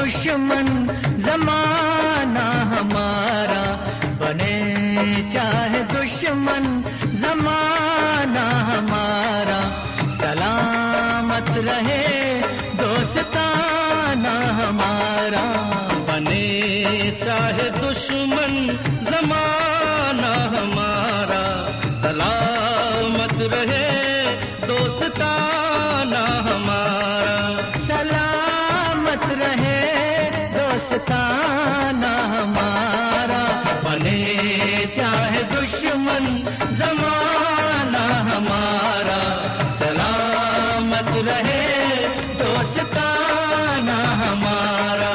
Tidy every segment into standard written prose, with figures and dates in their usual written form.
दुश्मन जमाना हमारा, बने चाहे दुश्मन जमाना हमारा, सलामत रहे दोस्ताना हमारा। बने चाहे दुश्मन जमाना हमारा, सलामत रहे दोस्ताना हमारा। सलामत रहे दोस्ताना हमारा, बने चाहे दुश्मन जमाना हमारा, सलामत रहे दोस्ताना हमारा।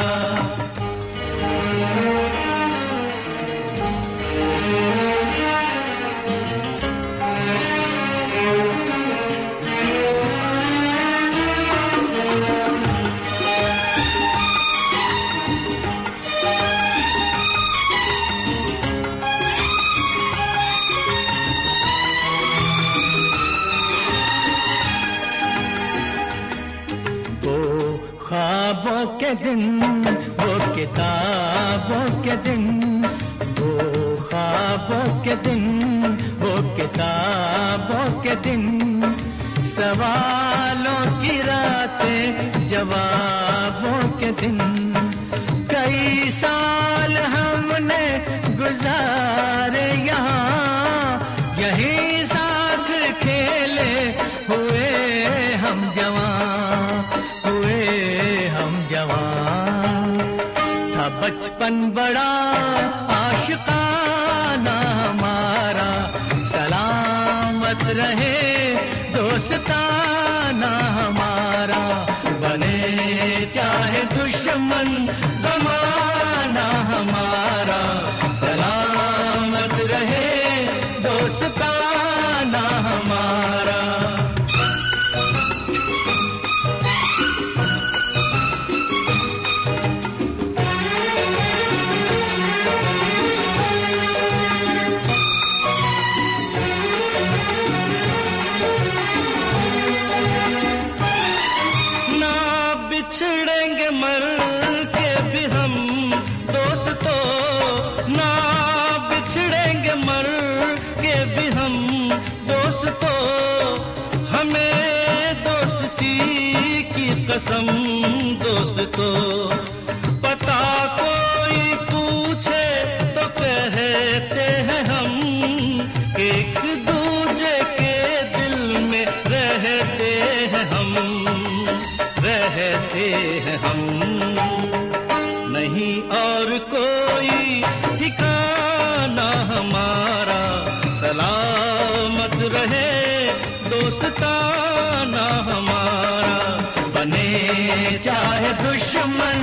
ख्वाबों के दिन, वो किताबों के दिन, वो ख्वाबों के दिन, वो किताबों के दिन, सवालों की रातें जवाबों के दिन। कई साल हमने गुजारे यहाँ, यहीं साथ खेले हुए हम जवां, हुए हम जवां। था बचपन बड़ा आशिकाना हमारा, सलामत रहे दोस्ताना हमारा। बने चाहे दुश्मन जमाना हमारा, सलामत रहे दोस्ताना हमारा। बिछड़ेंगे मर के भी हम दोस्तों, ना बिछड़ेंगे मर के भी हम दोस्तों। हमें दोस्ती की कसम दोस्तों, पता कोई पूछे तो कहते हैं हम, एक दूजे के दिल में रहते हैं हम, रहते हैं हम। नहीं और कोई ठिकाना हमारा, सलामत रहे दोस्ताना हमारा। बने चाहे दुश्मन